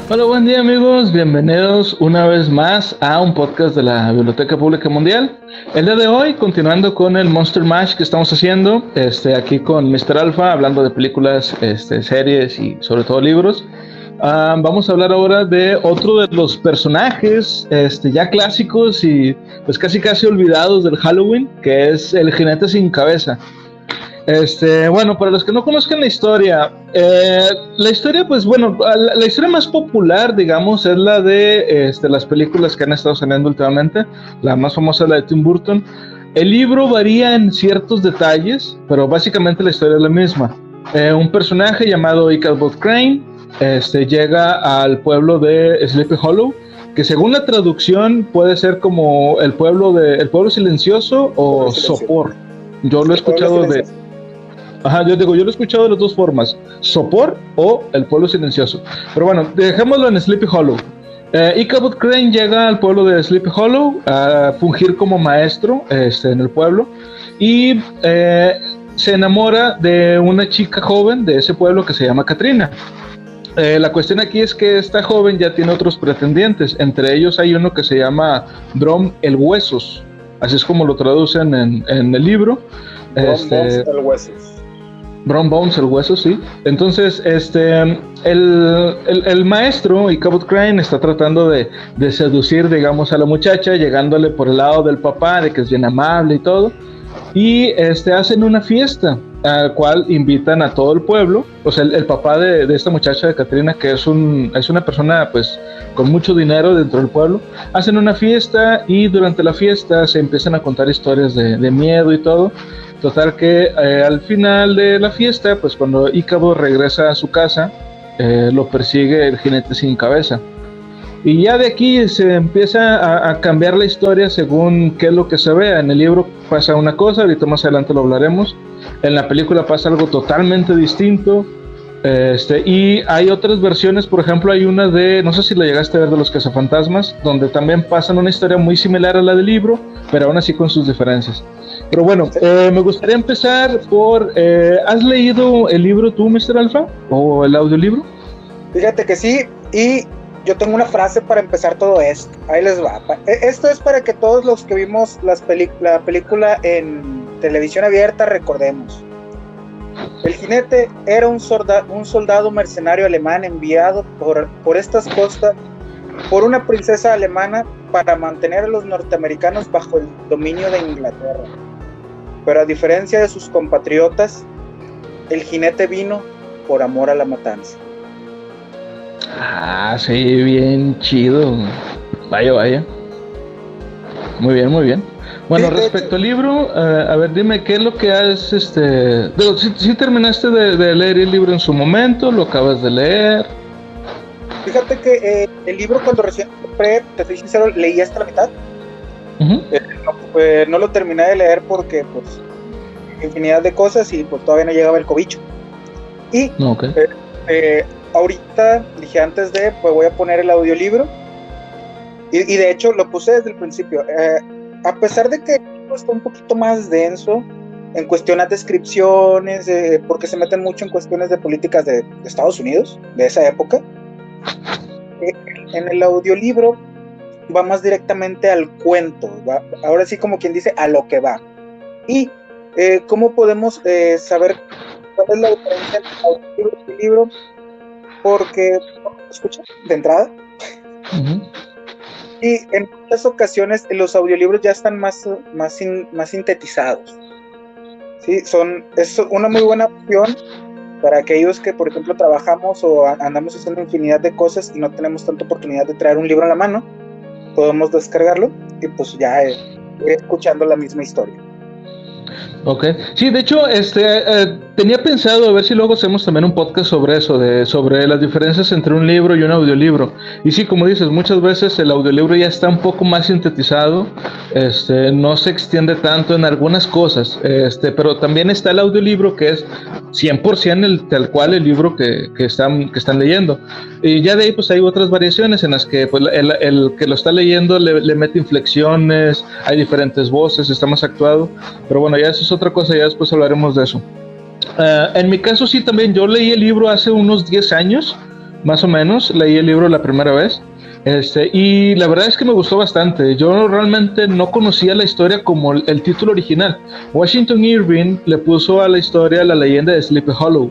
Hola, buen día amigos, bienvenidos una vez más a un podcast de la Biblioteca Pública Mundial. El día de hoy, continuando con el Monster Mash que estamos haciendo, aquí con Mr. Alpha, hablando de películas, series y sobre todo libros. Vamos a hablar ahora de otro de los personajes ya clásicos y pues casi olvidados del Halloween, que es el jinete sin cabeza. Bueno, para los que no conozcan la historia, pues bueno, la historia más popular, digamos, es la de las películas que han estado saliendo últimamente. La más famosa es la de Tim Burton. El libro varía en ciertos detalles, pero básicamente la historia es la misma. Un personaje llamado Ichabod Crane llega al pueblo de Sleepy Hollow, que según la traducción puede ser como el pueblo silencioso o Sopor. Yo lo he escuchado de... Ajá, yo lo he escuchado de las dos formas, Sopor o el pueblo silencioso. Pero bueno, dejémoslo en Sleepy Hollow. Ichabod Crane llega al pueblo de Sleepy Hollow a fungir como maestro en el pueblo y se enamora de una chica joven de ese pueblo que se llama Katrina. La cuestión aquí es que esta joven ya tiene otros pretendientes, entre ellos hay uno que se llama Brom el Huesos, así es como lo traducen en el libro. Brom Bones el Huesos. Brom Bones, el hueso, sí. Entonces, el maestro Ichabod Crane está tratando de seducir, digamos, a la muchacha, llegándole por el lado del papá, de que es bien amable y todo. Y hacen una fiesta, al cual invitan a todo el pueblo. O sea, el papá de esta muchacha, de Katrina, que es una persona, pues, con mucho dinero dentro del pueblo, hacen una fiesta y durante la fiesta se empiezan a contar historias de miedo y todo. Total que al final de la fiesta, pues cuando Ichabod regresa a su casa, lo persigue el jinete sin cabeza. Y ya de aquí se empieza a cambiar la historia según qué es lo que se vea. En el libro pasa una cosa, ahorita más adelante lo hablaremos. En la película pasa algo totalmente distinto. Y hay otras versiones, por ejemplo, hay una de, no sé si la llegaste a ver, de los cazafantasmas, donde también pasan una historia muy similar a la del libro, pero aún así con sus diferencias. Pero bueno, me gustaría empezar por, ¿has leído el libro tú, Mr. Alpha? ¿O el audiolibro? Fíjate que sí, y yo tengo una frase para empezar todo esto. Ahí les va. Esto es para que todos los que vimos la película en televisión abierta recordemos. El jinete era un soldado mercenario alemán enviado por estas costas por una princesa alemana para mantener a los norteamericanos bajo el dominio de Inglaterra. Pero a diferencia de sus compatriotas, el jinete vino por amor a la matanza. Ah, sí, bien chido. Vaya. Muy bien. Bueno, respecto al libro, a ver, dime, ¿qué es lo que has, ¿sí terminaste de leer el libro en su momento? ¿Lo acabas de leer? Fíjate que el libro, cuando recién compré, te soy sincero, leí hasta la mitad. Uh-huh. No lo terminé de leer porque, pues, infinidad de cosas y pues todavía no llegaba el cobicho. Y okay. Ahorita dije, antes de, pues voy a poner el audiolibro. Y de hecho lo puse desde el principio. A pesar de que el libro está un poquito más denso en cuestiones de descripciones, porque se meten mucho en cuestiones de políticas de Estados Unidos, de esa época, en el audiolibro va más directamente al cuento, va, ahora sí, como quien dice, a lo que va. Y ¿cómo podemos saber cuál es la diferencia entre el audiolibro y el libro? Porque, ¿escucha? De entrada. Uh-huh. Y en muchas ocasiones los audiolibros ya están más sintetizados. ¿Sí? Es una muy buena opción para aquellos que, por ejemplo, trabajamos o andamos haciendo infinidad de cosas y no tenemos tanta oportunidad de traer un libro a la mano. Podemos descargarlo y pues ya ir escuchando la misma historia. Ok, sí, de hecho, tenía pensado a ver si luego hacemos también un podcast sobre eso, sobre las diferencias entre un libro y un audiolibro. Y sí, como dices, muchas veces el audiolibro ya está un poco más sintetizado, no se extiende tanto en algunas cosas, pero también está el audiolibro que es 100% tal cual el libro que están leyendo. Y ya de ahí pues hay otras variaciones en las que pues, el que lo está leyendo le mete inflexiones, hay diferentes voces, está más actuado, pero bueno, ya eso es otra cosa, ya después hablaremos de eso. En mi caso sí, también yo leí el libro hace unos 10 años, más o menos, leí el libro la primera vez. Y la verdad es que me gustó bastante. Yo realmente no conocía la historia como el título original. Washington Irving le puso a la historia la leyenda de Sleepy Hollow,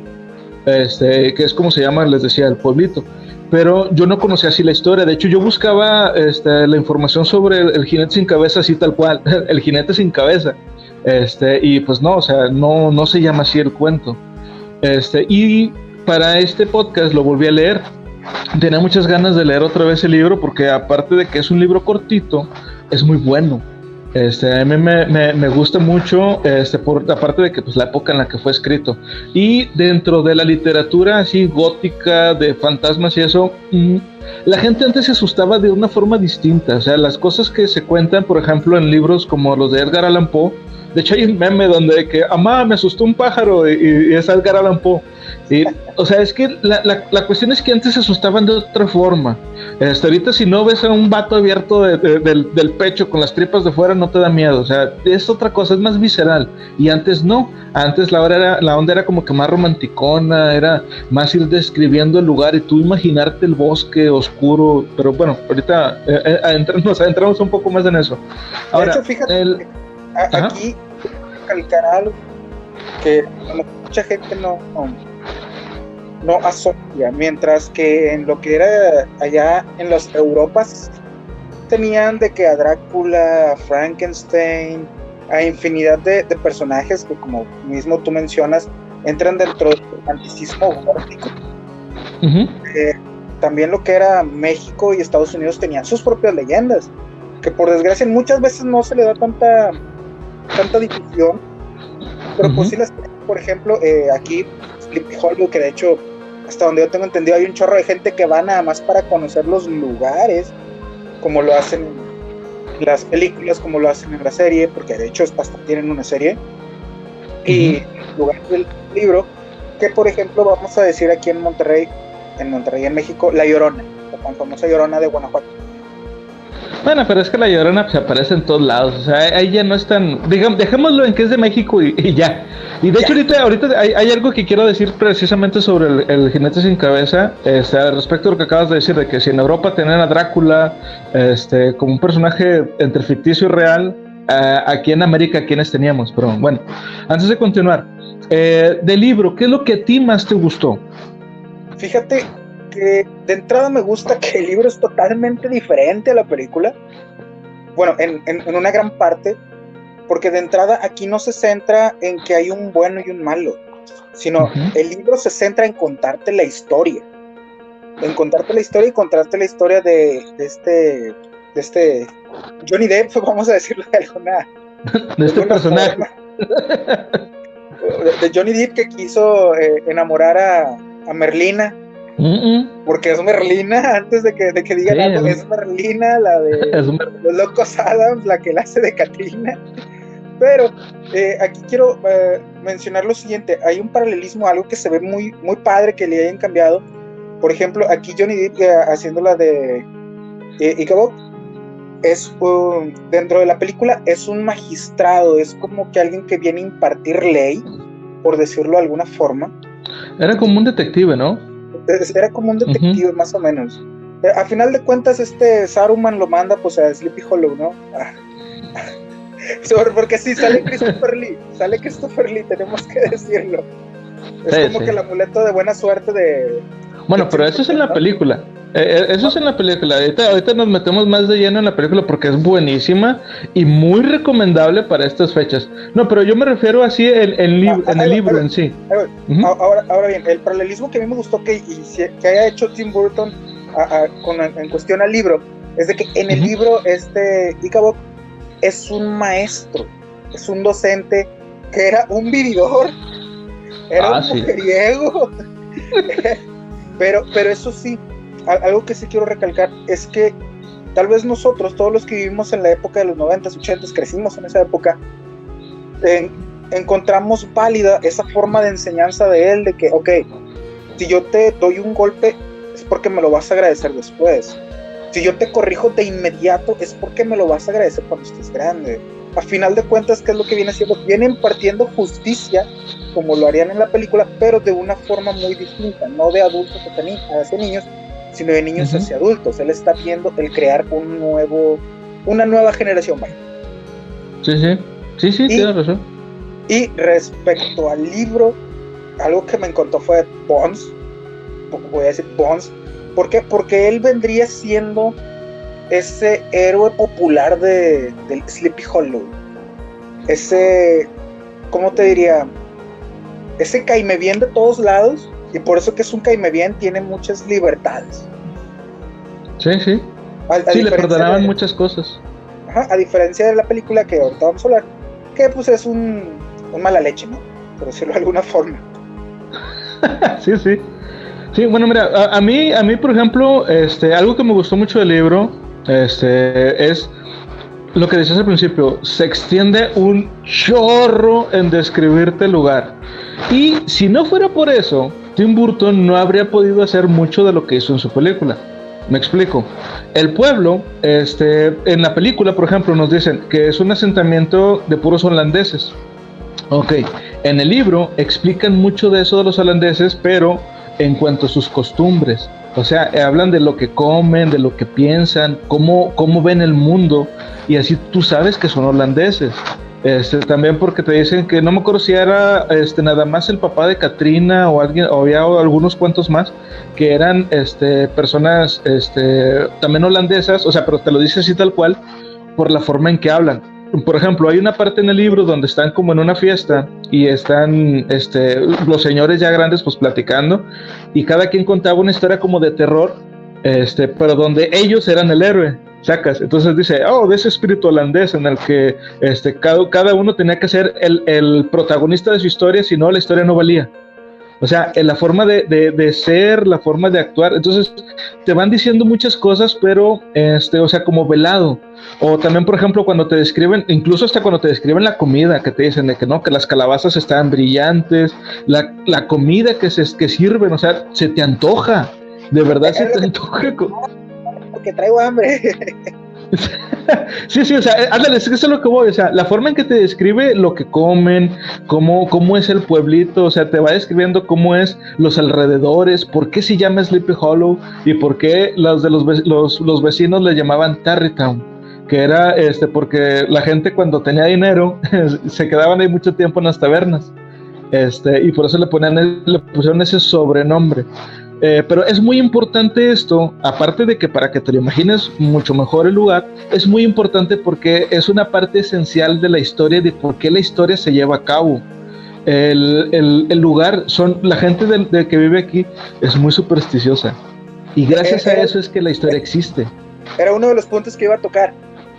que es como se llama, les decía, el pueblito. Pero yo no conocía así la historia. De hecho, yo buscaba la información sobre el jinete sin cabeza, así tal cual, el jinete sin cabeza. Y pues no, o sea, no se llama así el cuento. Y para este podcast lo volví a leer. Tenía muchas ganas de leer otra vez el libro porque aparte de que es un libro cortito, es muy bueno. A mí me gusta mucho, aparte de que pues, la época en la que fue escrito. Y dentro de la literatura así gótica, de fantasmas y eso, la gente antes se asustaba de una forma distinta. O sea, las cosas que se cuentan, por ejemplo, en libros como los de Edgar Allan Poe. De hecho hay un meme donde que, me asustó un pájaro y es Edgar Allan Poe. Y, o sea, es que la cuestión es que antes se asustaban de otra forma. Ahorita si no ves a un vato abierto del pecho con las tripas de fuera no te da miedo. O sea, es otra cosa, es más visceral. Y antes no. Antes la onda era como que más romanticona, era más ir describiendo el lugar y tú imaginarte el bosque oscuro. Pero bueno, ahorita nos adentramos un poco más en eso. Ahora, de hecho, fíjate, aquí recalcar algo que mucha gente no asocia, mientras que en lo que era allá en las Europas tenían de que a Drácula, a Frankenstein, a infinidad de personajes que, como mismo tú mencionas, entran dentro del romanticismo gótico. También lo que era México y Estados Unidos tenían sus propias leyendas, que por desgracia muchas veces no se le da tanta difusión, pero pues sí las, por ejemplo, aquí Sleepy Hollow, que de hecho hasta donde yo tengo entendido hay un chorro de gente que va nada más para conocer los lugares, como lo hacen en las películas, como lo hacen en la serie, porque de hecho hasta tienen una serie, y en lugar del libro, que por ejemplo vamos a decir aquí en Monterrey, en México, La Llorona, la tan famosa Llorona de Guanajuato. Bueno, pero es que la Llorona pues, aparece en todos lados, o sea, ahí ya no es tan, digamos, dejémoslo en que es de México y ya. Y de hecho ahorita hay algo que quiero decir precisamente sobre el jinete sin cabeza, respecto a lo que acabas de decir, de que si en Europa tenían a Drácula, como un personaje entre ficticio y real, aquí en América, ¿quiénes teníamos? Pero bueno, antes de continuar, del libro, ¿qué es lo que a ti más te gustó? Fíjate que de entrada me gusta que el libro es totalmente diferente a la película. Bueno, en una gran parte, porque de entrada aquí no se centra en que hay un bueno y un malo, sino el libro se centra en contarte la historia. En contarte la historia y contarte la historia de este Johnny Depp, vamos a decirlo de alguna de este personaje. De Johnny Depp, que quiso enamorar a Merlina. Porque es Merlina, antes de que digan algo, es Merlina, la de los Locos Adams, la que la hace de Catrina. Pero aquí quiero mencionar lo siguiente: hay un paralelismo, algo que se ve muy, muy padre que le hayan cambiado. Por ejemplo, aquí Johnny Depp haciendo la de Ichabod, es dentro de la película es un magistrado, es como que alguien que viene a impartir ley, por decirlo de alguna forma. Era como un detective, ¿no? Era como un detective, más o menos. A final de cuentas, Saruman lo manda pues a Sleepy Hollow, ¿no? Porque sí, sale Christopher Lee, tenemos que decirlo. Es como que el amuleto de buena suerte de... Bueno, pero eso es en la película. Eso es en la película. Ahorita nos metemos más de lleno en la película porque es buenísima y muy recomendable para estas fechas. No, pero yo me refiero así en el libro en sí. Ahora bien, el paralelismo que a mí me gustó que haya hecho Tim Burton en cuestión al libro es de que en el libro Ichabod es un maestro, es un docente que era un vividor, era un mujeriego. pero eso sí, algo que sí quiero recalcar es que tal vez nosotros, todos los que vivimos en la época de los 90s, 80s, crecimos en esa época, encontramos válida esa forma de enseñanza de él, de que, ok, si yo te doy un golpe es porque me lo vas a agradecer después. Si yo te corrijo de inmediato es porque me lo vas a agradecer cuando estés grande. a final de cuentas, ¿qué es lo que viene haciendo? Viene impartiendo justicia, como lo harían en la película, pero de una forma muy distinta, no de adultos hacia niños, sino de niños hacia adultos. Él está viendo el crear una nueva generación. Vaya. Sí, tienes razón. Y respecto al libro, algo que me encantó fue Bones. Voy a decir Bones. ¿Por qué? Porque él vendría siendo ese héroe popular del Sleepy Hollow. Ese, ¿cómo te diría? Ese caime bien de todos lados, y por eso que es un caime bien, tiene muchas libertades. Sí. Sí, le perdonaban muchas cosas. Ajá, a diferencia de la película que ahorita vamos a hablar, que pues es un mala leche, ¿no? Por decirlo de alguna forma. Sí, bueno, mira, a mí, por ejemplo, algo que me gustó mucho del libro, es lo que decías al principio, se extiende un chorro en describirte el lugar. Y si no fuera por eso, Tim Burton no habría podido hacer mucho de lo que hizo en su película. Me explico. El pueblo, en la película, por ejemplo, nos dicen que es un asentamiento de puros holandeses. Ok, en el libro explican mucho de eso de los holandeses, pero en cuanto a sus costumbres. O sea, hablan de lo que comen, de lo que piensan, cómo ven el mundo, y así tú sabes que son holandeses. También porque te dicen que no me acuerdo si era nada más el papá de Katrina o alguien, o había algunos cuantos más que eran personas también holandesas, o sea, pero te lo dice así tal cual por la forma en que hablan. Por ejemplo, hay una parte en el libro donde están como en una fiesta y están los señores ya grandes pues platicando, y cada quien contaba una historia como de terror, pero donde ellos eran el héroe, sacas. Entonces dice, de ese espíritu holandés en el que cada uno tenía que ser el protagonista de su historia, si no la historia no valía. O sea, en la forma de ser, la forma de actuar. Entonces, te van diciendo muchas cosas, pero, o sea, como velado. O también, por ejemplo, cuando te describen, incluso hasta cuando te describen la comida, que te dicen de que no, que las calabazas estaban brillantes, la comida que sirven, o sea, se te antoja. De verdad se te antoja. Porque traigo hambre. Sí, o sea, ándale, eso es lo que voy, o sea, la forma en que te describe lo que comen, cómo es el pueblito, o sea, te va describiendo cómo es los alrededores, por qué se llama Sleepy Hollow y por qué los vecinos le llamaban Tarrytown, que era porque la gente cuando tenía dinero se quedaban ahí mucho tiempo en las tabernas, y por eso le pusieron ese sobrenombre. Pero es muy importante esto, aparte de que para que te lo imagines mucho mejor el lugar, es muy importante porque es una parte esencial de la historia, de por qué la historia se lleva a cabo. El lugar, la gente de que vive aquí es muy supersticiosa, y gracias a eso es que la historia existe. Era uno de los puntos que iba a tocar.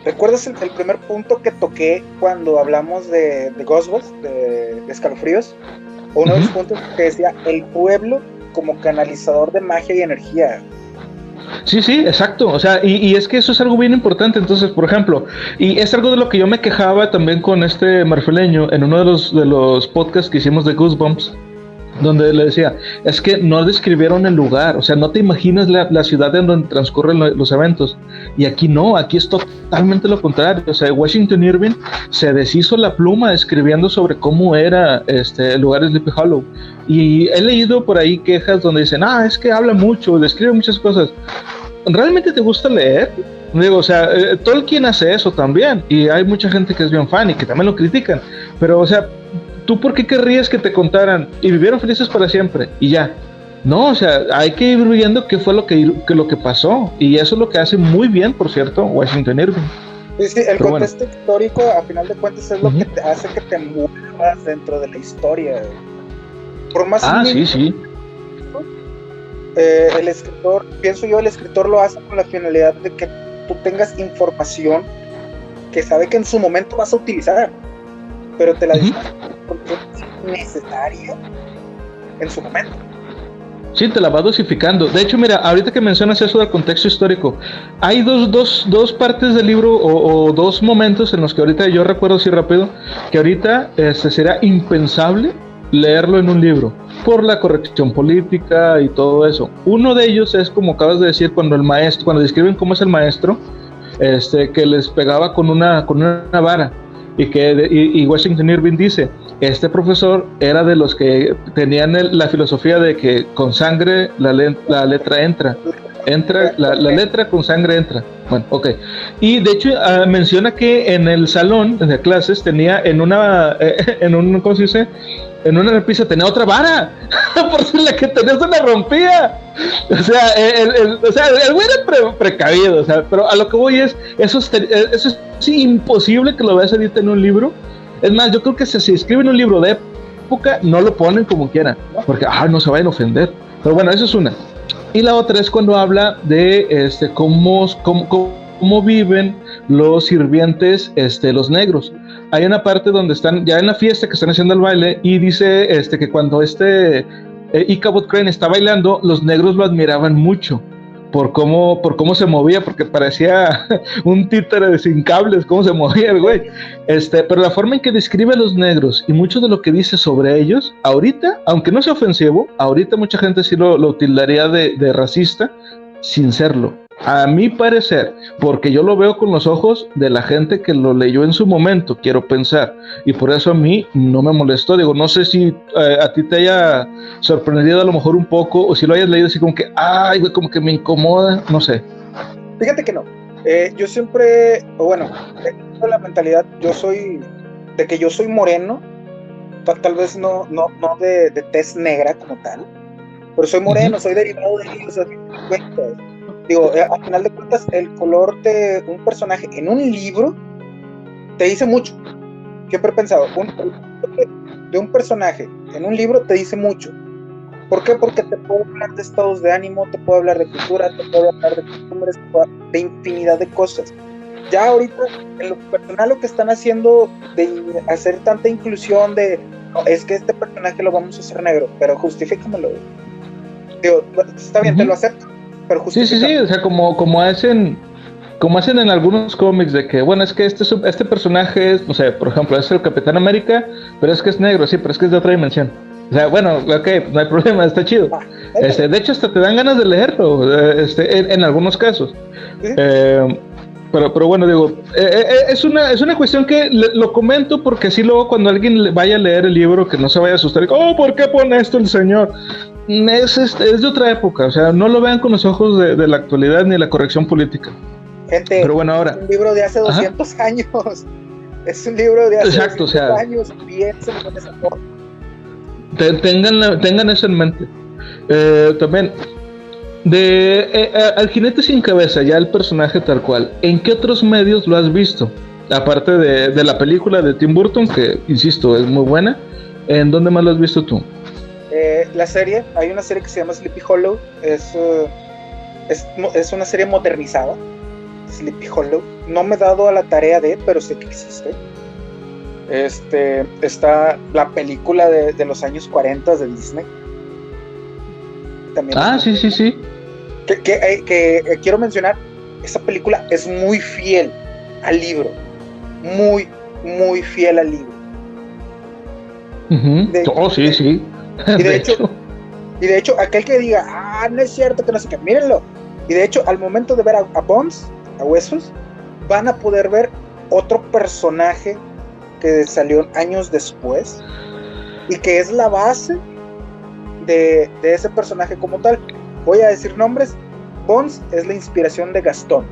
¿Recuerdas el primer punto que toqué cuando hablamos de Ghostbusters, de Escalofríos? Uno de los puntos que decía el pueblo como canalizador de magia y energía. Sí, exacto, o sea, y es que eso es algo bien importante. Entonces, por ejemplo, y es algo de lo que yo me quejaba también con marfileño en uno de los podcasts que hicimos de Goosebumps, donde le decía, es que no describieron el lugar, o sea, no te imaginas la ciudad en donde transcurren los eventos, y aquí no, aquí es totalmente lo contrario. O sea, Washington Irving se deshizo la pluma escribiendo sobre cómo era el lugar de Sleepy Hollow, y he leído por ahí quejas donde dicen, es que habla mucho, describe muchas cosas. ¿Realmente te gusta leer? Digo, o sea, Tolkien hace eso también, y hay mucha gente que es bien fan y que también lo critican, pero, o sea, ¿tú por qué querrías que te contaran y vivieron felices para siempre y ya? No, o sea, hay que ir viendo qué fue lo que pasó, y eso es lo que hace muy bien, por cierto, Washington Irving. Sí, el contexto histórico, a final de cuentas, es lo que te hace que te muevas dentro de la historia. Por más sí. El escritor, pienso yo, el escritor lo hace con la finalidad de que tú tengas información que sabe que en su momento vas a utilizar, pero te la dice porque es necesaria en su momento. Sí, te la va dosificando. De hecho, mira, ahorita que mencionas eso del contexto histórico, hay dos partes del libro o dos momentos en los que ahorita yo recuerdo así rápido, que ahorita será impensable leerlo en un libro por la corrección política y todo eso. Uno de ellos es, como acabas de decir, cuando describen cómo es el maestro, que les pegaba con una vara. Y Washington Irving dice, este profesor era de los que tenían la filosofía de que con sangre la letra entra, la letra con sangre entra. Bueno, ok. Y de hecho menciona que en el salón de clases tenía en un, ¿cómo se dice? En una repisa tenía otra vara, por si la que tenía se la rompía. O sea, el güey era precavido, o sea, pero a lo que voy eso es imposible que lo veas ahorita en un libro. Es más, yo creo que si se escribe en un libro de época, no lo ponen como quieran, porque no se vayan a ofender. Pero bueno, eso es una. Y la otra es cuando habla de cómo viven los sirvientes, los negros. Hay una parte donde están ya en la fiesta que están haciendo el baile y dice que cuando Ichabod Crane está bailando, los negros lo admiraban mucho por cómo se movía, porque parecía un títere sin cables, cómo se movía el güey. Pero la forma en que describe a los negros y mucho de lo que dice sobre ellos, ahorita, aunque no sea ofensivo, ahorita mucha gente sí lo tildaría de racista, sin serlo. A mi parecer, porque yo lo veo con los ojos de la gente que lo leyó en su momento, quiero pensar, y por eso a mí no me molestó. Digo, no sé si a ti te haya sorprendido a lo mejor un poco, o si lo hayas leído así como que, ay, güey, como que me incomoda, no sé. Fíjate que no. Yo siempre, tengo la mentalidad, yo soy moreno, tal vez no de tez negra como tal, pero soy moreno, soy derivado de ellos, digo, al final de cuentas, el color de un personaje en un libro te dice mucho. Siempre he pensado, de un personaje en un libro te dice mucho. ¿Por qué? Porque te puedo hablar de estados de ánimo, te puedo hablar de cultura, te puedo hablar de costumbres, de infinidad de cosas. Ya ahorita, en lo personal, lo que están haciendo de hacer tanta inclusión es que este personaje lo vamos a hacer negro, pero justifícamelo. Digo, está bien, te lo acepto. Sí, o sea, como hacen en algunos cómics de que, bueno, es que este personaje es, no sé, por ejemplo, es el Capitán América, pero es que es negro, sí, pero es que es de otra dimensión. O sea, bueno, ok, no hay problema, está chido. De hecho, hasta te dan ganas de leerlo, en algunos casos. ¿Sí? Pero bueno, digo, es una cuestión que lo comento porque así luego cuando alguien vaya a leer el libro, que no se vaya a asustar, ¿por qué pone esto el señor? Es de otra época, o sea, no lo vean con los ojos de la actualidad ni la corrección política. Gente, pero bueno, ahora, es un libro de hace 200 años. Es un libro de hace 200 años. Piensen en esa forma. Tengan eso en mente. También, al jinete sin cabeza, ya el personaje tal cual, ¿en qué otros medios lo has visto? Aparte de la película de Tim Burton, que, insisto, es muy buena, ¿en dónde más lo has visto tú? La serie, hay una serie que se llama Sleepy Hollow, es una serie modernizada, Sleepy Hollow. No me he dado a la tarea pero sé que existe. Está la película de los años 40 de Disney. También sí. Que quiero mencionar, esa película es muy fiel al libro, muy, muy fiel al libro. Sí. Y de hecho, aquel que diga, no es cierto, que no sé qué, mírenlo. Y de hecho, al momento de ver a Bones, a Huesos, van a poder ver otro personaje que salió años después y que es la base de ese personaje como tal. Voy a decir nombres. Bones es la inspiración de Gastón.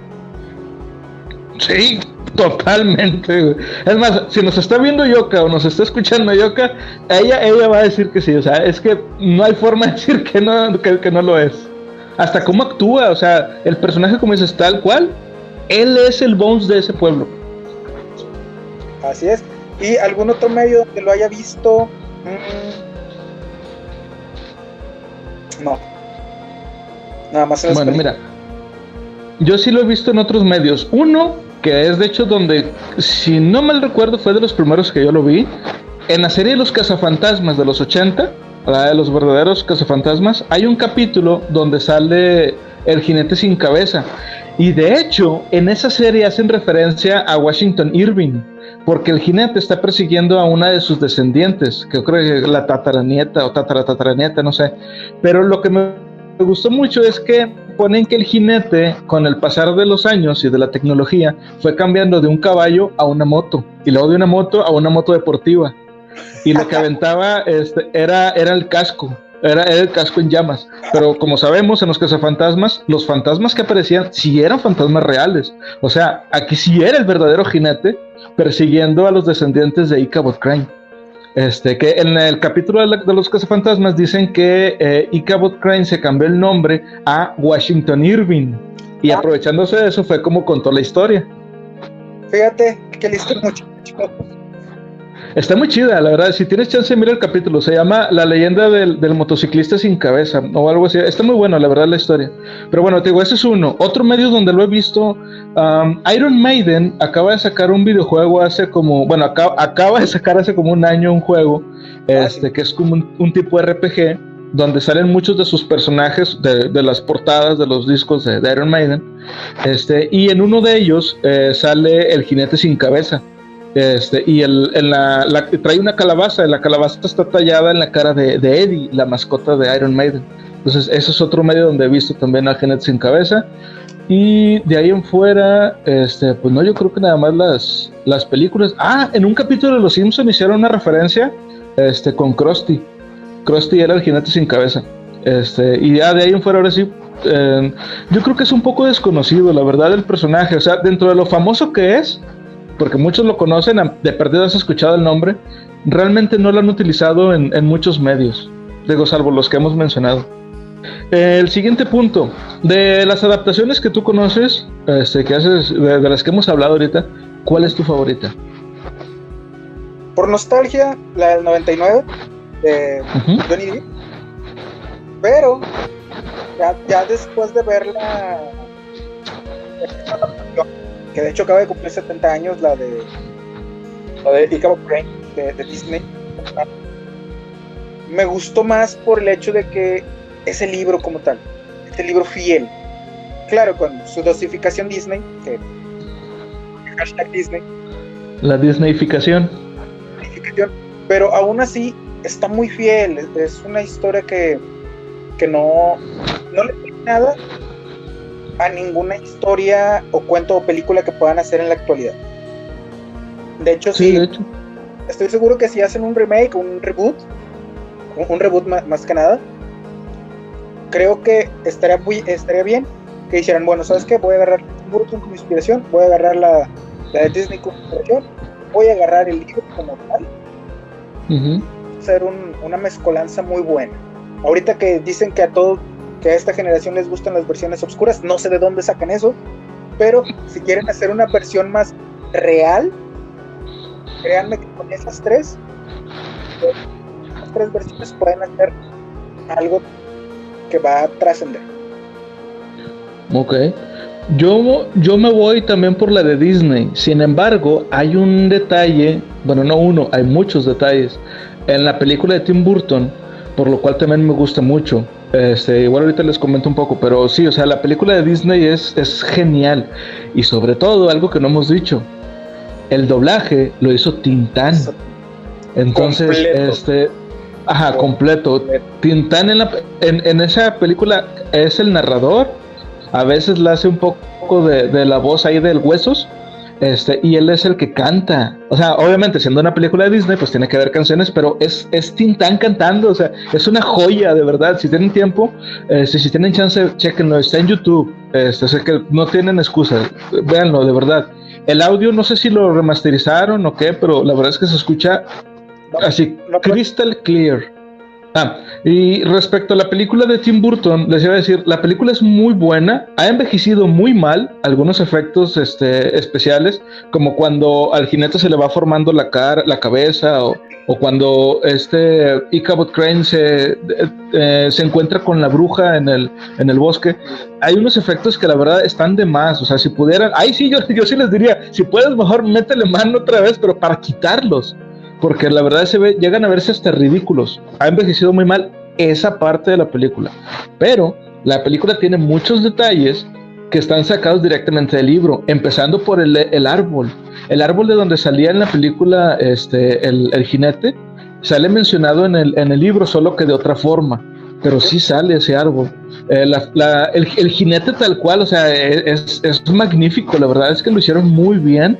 Sí, totalmente. Es más, si nos está viendo Yoka o nos está escuchando Yoka, ella va a decir que sí. O sea, es que no hay forma de decir que no lo es. Hasta cómo actúa, o sea, el personaje, como dices, tal cual, él es el Bones de ese pueblo. Así es. ¿Y algún otro medio donde lo haya visto? No. Nada más en mira, yo sí lo he visto en otros medios. Uno, que es de hecho donde, si no mal recuerdo, fue de los primeros que yo lo vi, en la serie de los cazafantasmas de los 80, la de los verdaderos cazafantasmas, hay un capítulo donde sale el jinete sin cabeza. Y de hecho, en esa serie hacen referencia a Washington Irving, porque el jinete está persiguiendo a una de sus descendientes, que yo creo que es la tataranieta o tataratataranietas, no sé. Pero lo que me gustó mucho es que ponen que el jinete, con el pasar de los años y de la tecnología, fue cambiando de un caballo a una moto, y luego de una moto a una moto deportiva. Y lo que aventaba era el casco, era el casco en llamas. Pero como sabemos, en los cazafantasmas, los fantasmas que aparecían sí eran fantasmas reales. O sea, aquí sí era el verdadero jinete persiguiendo a los descendientes de Ichabod Crane. Que en el capítulo de los cazafantasmas dicen que Ichabod Crane se cambió el nombre a Washington Irving. Y aprovechándose de eso fue como contó la historia. Fíjate que le hizo mucho. Está muy chida, la verdad. Si tienes chance, mira el capítulo. Se llama La leyenda del motociclista sin cabeza o algo así. Está muy bueno, la verdad, la historia. Pero bueno, te digo, ese es uno. Otro medio donde lo he visto, Iron Maiden acaba de sacar un videojuego hace como... Bueno, acaba de sacar hace como un año un juego, que es como un tipo RPG, donde salen muchos de sus personajes de las portadas de los discos de Iron Maiden. Y en uno de ellos sale el jinete sin cabeza. Y trae una calabaza. La calabaza está tallada en la cara de Eddie, la mascota de Iron Maiden. Entonces, eso es otro medio donde he visto también a Jinete sin cabeza. Y de ahí en fuera, pues no, yo creo que nada más las películas. En un capítulo de Los Simpsons hicieron una referencia con Krusty. Krusty era el jinete sin cabeza. Y ya de ahí en fuera, ahora sí, yo creo que es un poco desconocido, la verdad, el personaje. O sea, dentro de lo famoso que es, porque muchos lo conocen, de perdido has escuchado el nombre, realmente no lo han utilizado en muchos medios, digo, salvo los que hemos mencionado. El siguiente punto, de las adaptaciones que tú conoces, que haces, de las que hemos hablado ahorita, ¿cuál es tu favorita? Por nostalgia, la del 99 de Johnny Depp, pero ya después de verla, que de hecho acaba de cumplir 70 años, la de Ichabod Crane de Disney, me gustó más por el hecho de que ese libro como tal, este libro fiel, claro, con su dosificación Disney, que hashtag Disney, la Disneyficación, pero aún así está muy fiel. Es una historia que no le tiene nada a ninguna historia o cuento o película que puedan hacer en la actualidad. De hecho, sí, estoy seguro que si hacen un remake, un reboot más que nada, creo que estaría bien que dijeran, bueno, ¿sabes qué? Voy a agarrar Burton como inspiración, voy a agarrar la de Disney como inspiración, voy a agarrar el libro como tal, hacer una mezcolanza muy buena. Ahorita que dicen que a esta generación les gustan las versiones oscuras, no sé de dónde sacan eso, pero si quieren hacer una versión más real, créanme que con esas tres versiones pueden hacer algo que va a trascender. Ok, yo me voy también por la de Disney. Sin embargo, hay un detalle, bueno, no uno, hay muchos detalles en la película de Tim Burton, por lo cual también me gusta mucho. Igual ahorita les comento un poco, pero sí, o sea, la película de Disney es genial. Y sobre todo, algo que no hemos dicho, el doblaje lo hizo Tintán. Entonces, completo. Tintán en esa película es el narrador. A veces le hace un poco de la voz ahí del Huesos. Y él es el que canta. O sea, obviamente siendo una película de Disney, pues tiene que haber canciones, pero es Tintán cantando. O sea, es una joya, de verdad. Si tienen tiempo, si tienen chance, chequenlo. Está en YouTube. Sé que no tienen excusa. Véanlo, de verdad. El audio, no sé si lo remasterizaron o qué, pero la verdad es que se escucha así, crystal clear. Y respecto a la película de Tim Burton, les iba a decir, la película es muy buena, ha envejecido muy mal, algunos efectos especiales, como cuando al jinete se le va formando la cabeza, o cuando Ichabod Crane se encuentra con la bruja en el bosque. Hay unos efectos que la verdad están de más. O sea, si pudieran, sí, yo sí les diría, si puedes mejor métele mano otra vez, pero para quitarlos, porque la verdad llegan a verse hasta ridículos. Ha envejecido muy mal esa parte de la película, pero la película tiene muchos detalles que están sacados directamente del libro, empezando por el árbol de donde salía en la película el jinete, sale mencionado en el libro, solo que de otra forma. pero sí sale ese árbol. El jinete tal cual, o sea, es magnífico, la verdad es que lo hicieron muy bien.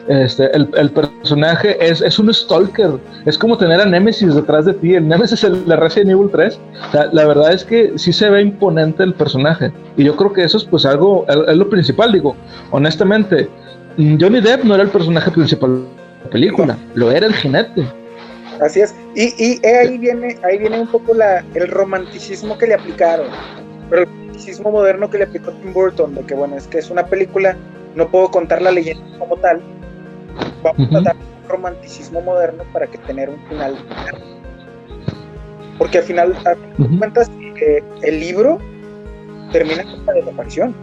El personaje es un stalker, es como tener a Nemesis detrás de ti. El Nemesis es el de Resident Evil 3. O sea, la verdad es que sí se ve imponente el personaje, y yo creo que eso es pues algo, es lo principal, digo, honestamente. Johnny Depp no era el personaje principal de la película, lo era el jinete. Así es, y ahí viene un poco el romanticismo que le aplicaron, pero el romanticismo moderno que le aplicó Tim Burton, de que bueno, es que es una película, no puedo contar la leyenda como tal, vamos a dar un romanticismo moderno para que tener un final moderno. Porque al final de cuentas, el libro termina con la desaparición.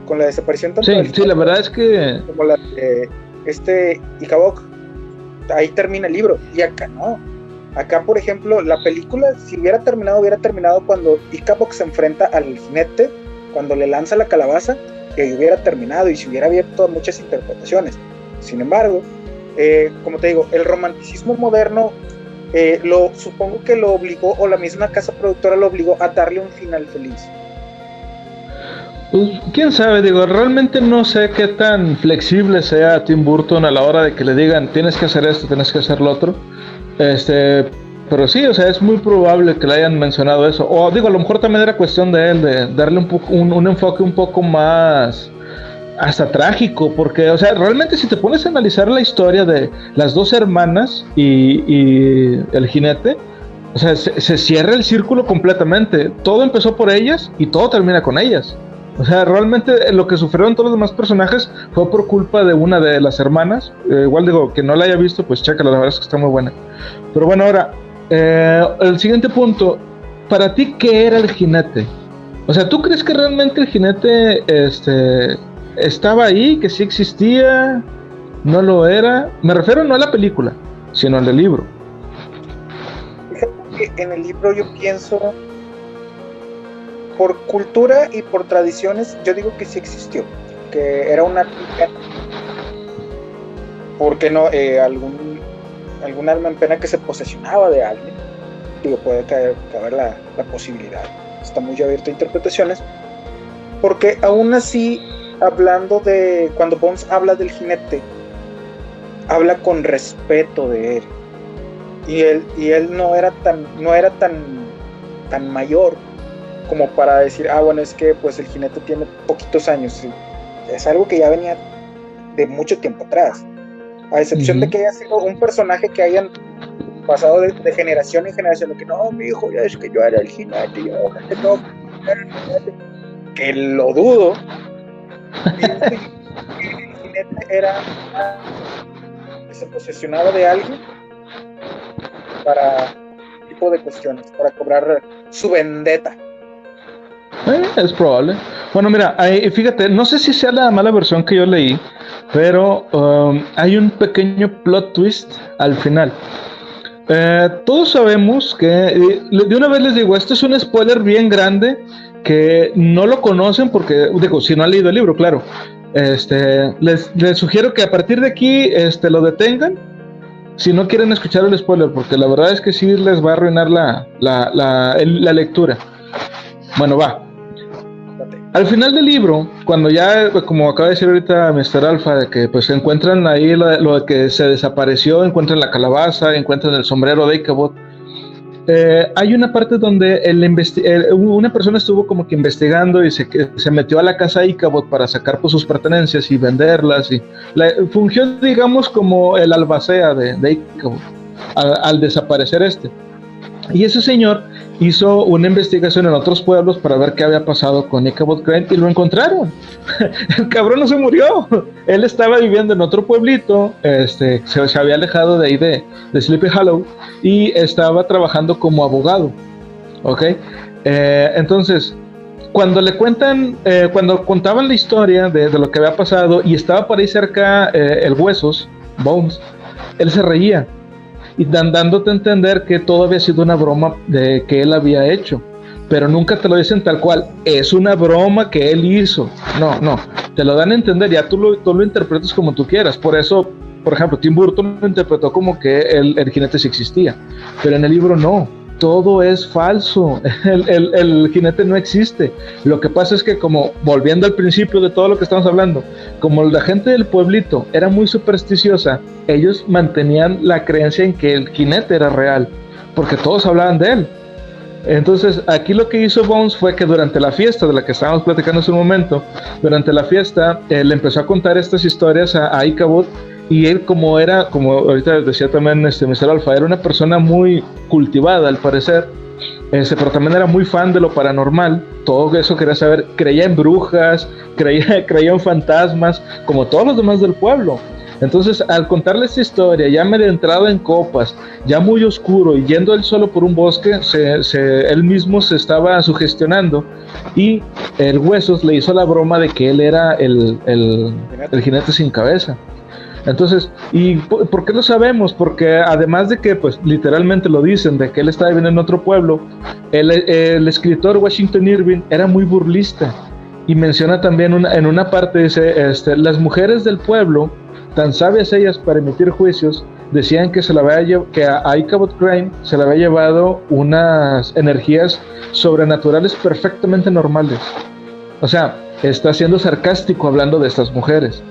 Con la desaparición tanto sí, la verdad es que como la de Ikabok. Ahí termina el libro, y acá no. Acá, por ejemplo, la película, si hubiera terminado cuando Ikabok se enfrenta al jinete, cuando le lanza la calabaza, y ahí hubiera terminado, y se hubiera abierto muchas interpretaciones. Sin embargo, como te digo, el romanticismo moderno, supongo que lo obligó, o la misma casa productora lo obligó a darle un final feliz. Pues, quién sabe, digo, realmente no sé qué tan flexible sea Tim Burton a la hora de que le digan tienes que hacer esto, tienes que hacer lo otro. Pero sí, o sea, es muy probable que le hayan mencionado eso. O digo, a lo mejor también era cuestión de él, de darle un enfoque un poco más hasta trágico, porque, o sea, realmente si te pones a analizar la historia de las dos hermanas y el jinete, o sea, se cierra el círculo completamente. Todo empezó por ellas y todo termina con ellas. O sea, realmente lo que sufrieron todos los demás personajes fue por culpa de una de las hermanas. Igual digo, que no la haya visto, pues chécala, la verdad es que está muy buena. Pero bueno, ahora, el siguiente punto. Para ti, ¿qué era el jinete? O sea, ¿tú crees que realmente el jinete estaba ahí, que sí existía? ¿No lo era? Me refiero no a la película, sino al libro. Fíjate que en el libro yo pienso, por cultura y por tradiciones, yo digo que sí existió, que era una, ¿por qué no? Algún alma en pena que se posesionaba de alguien. Digo, puede caber la posibilidad, está muy abierto a interpretaciones, porque aún así, hablando de, cuando Bones habla del jinete, habla con respeto de él, y él no era tan mayor como para decir, bueno, es que pues el jinete tiene poquitos años. Es algo que ya venía de mucho tiempo atrás, a excepción de que haya sido un personaje que hayan pasado de generación en generación, que no, mi hijo, ya es que yo era el jinete, que lo dudo. El jinete era que se posesionaba de alguien para tipo de cuestiones, para cobrar su vendetta. Es probable. Bueno, mira, fíjate, no sé si sea la mala versión que yo leí, pero hay un pequeño plot twist al final. Todos sabemos que, de una vez les digo, esto es un spoiler bien grande, que no lo conocen porque, digo, si no han leído el libro, claro. Les sugiero que a partir de aquí lo detengan si no quieren escuchar el spoiler, porque la verdad es que sí les va a arruinar la lectura. Bueno, va. Al final del libro, cuando ya, como acaba de decir ahorita Mr. Alpha, de que pues encuentran ahí lo de que se desapareció, encuentran la calabaza, encuentran el sombrero de Ichabod, hay una parte donde una persona estuvo como que investigando y se metió a la casa de Ichabod para sacar pues sus pertenencias y venderlas, y fungió, digamos, como el albacea de Ichabod al desaparecer y ese señor hizo una investigación en otros pueblos para ver qué había pasado con Ichabod Crane, y lo encontraron. El cabrón no se murió. Él estaba viviendo en otro pueblito, se había alejado de ahí de Sleepy Hollow, y estaba trabajando como abogado. ¿Ok? Entonces, cuando le cuentan, cuando contaban la historia de lo que había pasado, y estaba por ahí cerca el Huesos, Bones, él se reía, y dándote a entender que todo había sido una broma de que él había hecho, pero nunca te lo dicen tal cual, es una broma que él hizo. No, te lo dan a entender, ya tú lo interpretas como tú quieras. Por eso, por ejemplo, Tim Burton lo interpretó como que el jinete sí existía, pero en el libro no. todo es falso, el jinete no existe. Lo que pasa es que, como volviendo al principio de todo lo que estamos hablando, como la gente del pueblito era muy supersticiosa, ellos mantenían la creencia en que el jinete era real, porque todos hablaban de él. Entonces aquí lo que hizo Bones fue que durante la fiesta de la que estábamos platicando hace un momento, durante la fiesta le empezó a contar estas historias a Ichabod, y él, como ahorita decía también Mr. Alpha, era una persona muy cultivada al parecer, pero también era muy fan de lo paranormal, todo eso quería saber, creía en brujas, creía en fantasmas, como todos los demás del pueblo. Entonces, al contarle esta historia, ya medio entrado en copas, ya muy oscuro y yendo él solo por un bosque, él mismo se estaba sugestionando, y el Huesos le hizo la broma de que él era el jinete sin cabeza. Entonces, ¿y por qué lo sabemos? Porque además de que, pues, literalmente lo dicen, de que él estaba viviendo en otro pueblo, el escritor Washington Irving era muy burlista, y menciona también en una parte, dice, las mujeres del pueblo, tan sabias ellas para emitir juicios, decían que que a Ichabod Crane se le había llevado unas energías sobrenaturales perfectamente normales. O sea, está siendo sarcástico hablando de estas mujeres.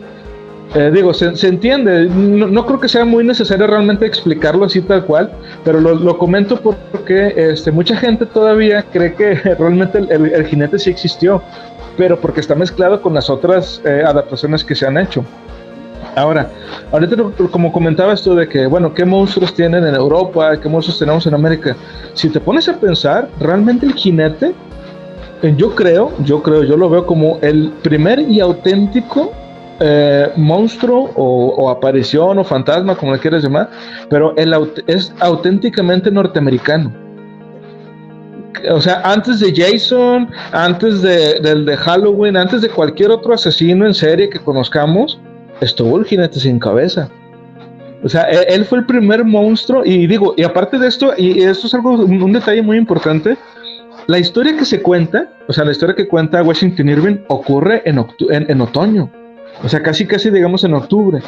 Digo, se entiende, no creo que sea muy necesario realmente explicarlo así tal cual, pero lo comento porque mucha gente todavía cree que realmente el jinete sí existió, pero porque está mezclado con las otras adaptaciones que se han hecho. Ahora, ahorita como comentabas tú de que, bueno, ¿qué monstruos tienen en Europa? ¿Qué monstruos tenemos en América? Si te pones a pensar, realmente el jinete, yo lo veo como el primer y auténtico monstruo o aparición o fantasma, como le quieras llamar, pero es auténticamente norteamericano. O sea, antes de Jason, antes del de Halloween, antes de cualquier otro asesino en serie que conozcamos, estuvo el jinete sin cabeza. O sea, él fue el primer monstruo, y aparte de esto, y esto es un detalle muy importante, la historia que se cuenta, o sea, la historia que cuenta Washington Irving ocurre en otoño. O sea, casi digamos en octubre,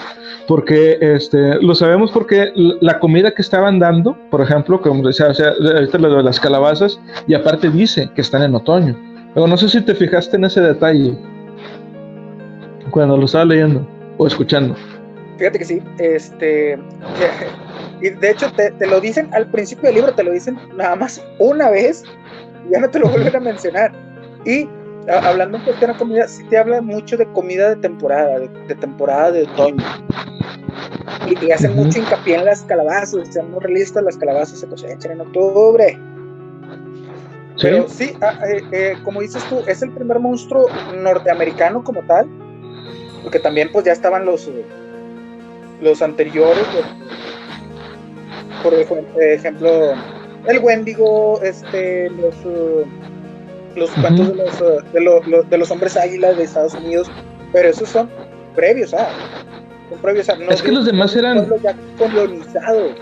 porque lo sabemos porque la comida que estaban dando, por ejemplo, como decía, o sea, ahorita lo de las calabazas, y aparte dice que están en otoño. Pero no sé si te fijaste en ese detalle cuando lo estaba leyendo o escuchando. Fíjate que sí, y de hecho te lo dicen al principio del libro, te lo dicen nada más una vez, y ya no te lo vuelven a mencionar. Y hablando en cuestión de comida, sí te habla mucho de comida de temporada, de temporada de otoño. Y hacen mucho hincapié en las calabazas, sean muy realistas, las calabazas se cosechan en octubre. ¿Sí? Pero sí, como dices tú, es el primer monstruo norteamericano como tal, porque también pues ya estaban los anteriores, por ejemplo, el Wendigo, los cuentos de los hombres águila de Estados Unidos, pero esos son previos a no, es que los demás eran ya colonizados.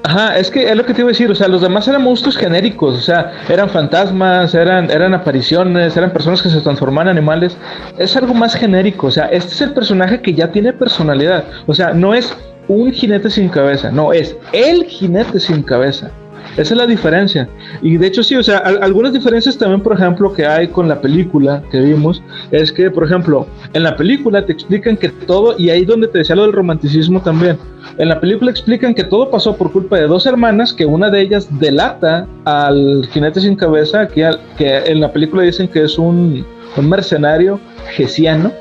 Ajá, es lo que te iba a decir, o sea, los demás eran monstruos genéricos, o sea, eran fantasmas, eran apariciones, eran personas que se transformaban en animales. Es algo más genérico, o sea, este es el personaje que ya tiene personalidad, o sea, no es un jinete sin cabeza, no, es el jinete sin cabeza. Esa es la diferencia. Y de hecho sí, o sea, algunas diferencias también, por ejemplo, que hay con la película que vimos, es que, por ejemplo, en la película te explican que todo, y ahí donde te decía lo del romanticismo también, en la película explican que todo pasó por culpa de dos hermanas, que una de ellas delata al jinete sin cabeza, que en la película dicen que es un mercenario gesiano,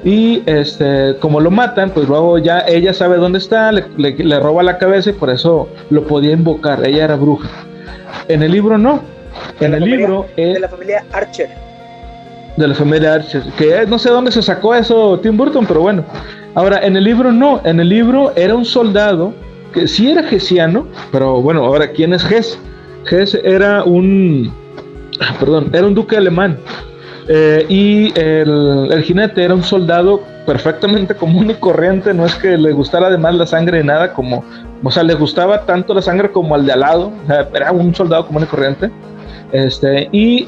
y como lo matan, pues luego ya ella sabe dónde está, le roba la cabeza, y por eso lo podía invocar, ella era bruja. En el libro no, en el libro de la familia Archer. De la familia Archer, que no sé dónde se sacó eso Tim Burton, pero bueno. Ahora, en el libro no, en el libro era un soldado que sí era gesiano, pero bueno, ahora, ¿quién es Ges? Ges era un duque alemán. Y el jinete era un soldado perfectamente común y corriente, no es que le gustara además la sangre ni nada, o sea, le gustaba tanto la sangre como al de al lado, o sea, era un soldado común y corriente, y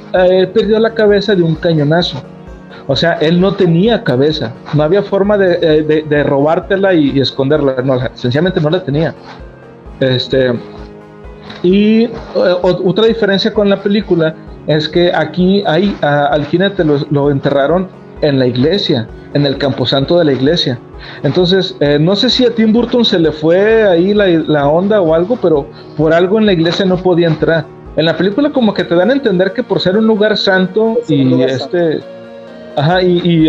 perdió la cabeza de un cañonazo. O sea, él no tenía cabeza, no había forma de robártela y esconderla, no, o sea, sencillamente no la tenía. Y otra diferencia con la película es que aquí al jinete lo enterraron en la iglesia, en el camposanto de la iglesia. Entonces, no sé si a Tim Burton se le fue ahí la onda o algo, pero por algo en la iglesia no podía entrar. En la película como que te dan a entender que por ser un lugar santo y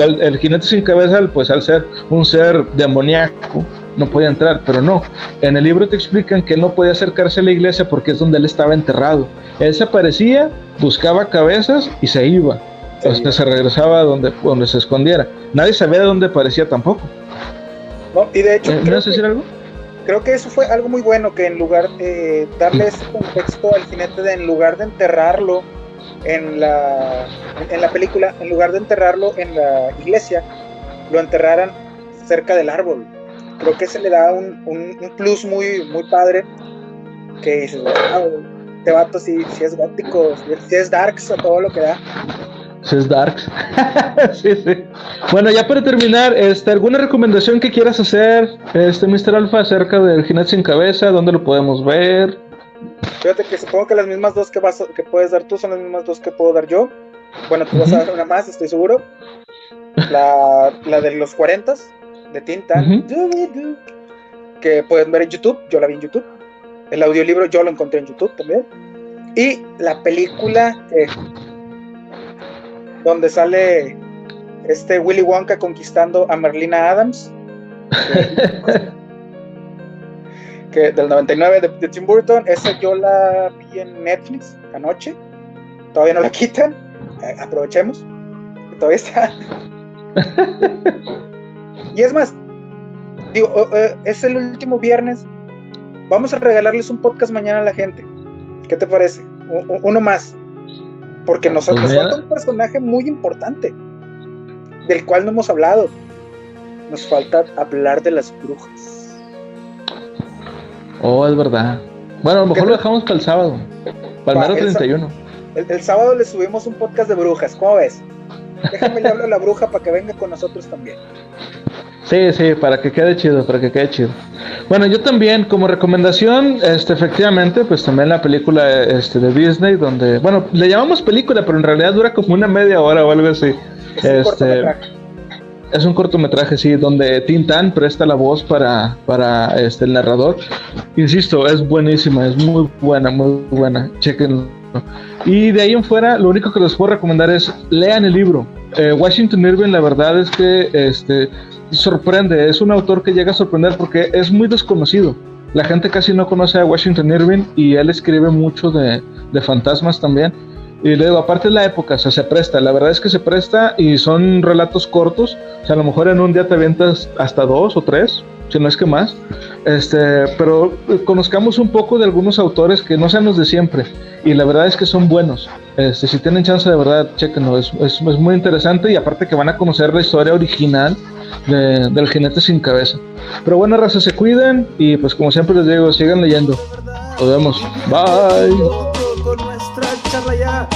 el jinete sin cabeza, pues al ser un ser demoníaco, no podía entrar, pero no. En el libro te explican que no podía acercarse a la iglesia porque es donde él estaba enterrado. Él se aparecía, buscaba cabezas y se iba. O sea, se regresaba donde se escondiera. Nadie sabía de dónde aparecía tampoco. No, y de hecho, ¿me vas a decir algo? Creo que eso fue algo muy bueno, que en lugar de darle ese contexto al jinete, en lugar de enterrarlo en la película, en lugar de enterrarlo en la iglesia, lo enterraran cerca del árbol. Creo que se le da un plus muy, muy padre, que dices, wow, este vato si es gótico, si es darks a todo lo que da. Si es darks. Sí. Bueno, ya para terminar, ¿alguna recomendación que quieras hacer, Mr. Alpha, acerca del jinete sin cabeza? ¿Dónde lo podemos ver? Fíjate que supongo que las mismas dos que puedes dar tú son las mismas dos que puedo dar yo. Bueno, tú vas a dar una más, estoy seguro. La de los 40s, de Tin Tan, que pueden ver en YouTube. Yo la vi en YouTube. El audiolibro yo lo encontré en YouTube también. Y la película donde sale Willy Wonka conquistando a Merlina Adams, que del 99 de Tim Burton. Esa yo la vi en Netflix anoche. Todavía no la quitan. Aprovechemos. Todavía está. Y es más, digo, es el último viernes. Vamos a regalarles un podcast mañana a la gente. ¿Qué te parece? Uno más. Porque nos falta un personaje muy importante, del cual no hemos hablado. Nos falta hablar de las brujas. Oh, es verdad. Bueno, a lo mejor lo dejamos para el sábado, para el mero 31. El sábado le subimos un podcast de brujas. ¿Cómo ves? Déjame le hablo a la bruja para que venga con nosotros también. Sí, para que quede chido. Bueno, yo también, como recomendación, efectivamente, pues también la película de Disney, donde, bueno, le llamamos película, pero en realidad dura como una media hora o algo así. Es un cortometraje, sí, donde Tin Tan presta la voz para el narrador. Insisto, es buenísima, es muy buena, chequenlo. Y de ahí en fuera, lo único que les puedo recomendar es lean el libro. Washington Irving, la verdad es que sorprende, es un autor que llega a sorprender porque es muy desconocido. La gente casi no conoce a Washington Irving y él escribe mucho de fantasmas también. Y luego, aparte de la época, o sea, se presta, la verdad es que se presta y son relatos cortos. O sea, a lo mejor en un día te avientas hasta 2 o 3, si no es que más. Pero conozcamos un poco de algunos autores que no sean los de siempre. Y la verdad es que son buenos. Si tienen chance, de verdad, chéquenlo. Es muy interesante y aparte que van a conocer la historia original del jinete sin cabeza. Pero bueno, raza, se cuiden y pues como siempre les digo, sigan leyendo. Nos vemos. Bye. Con nuestra charla ya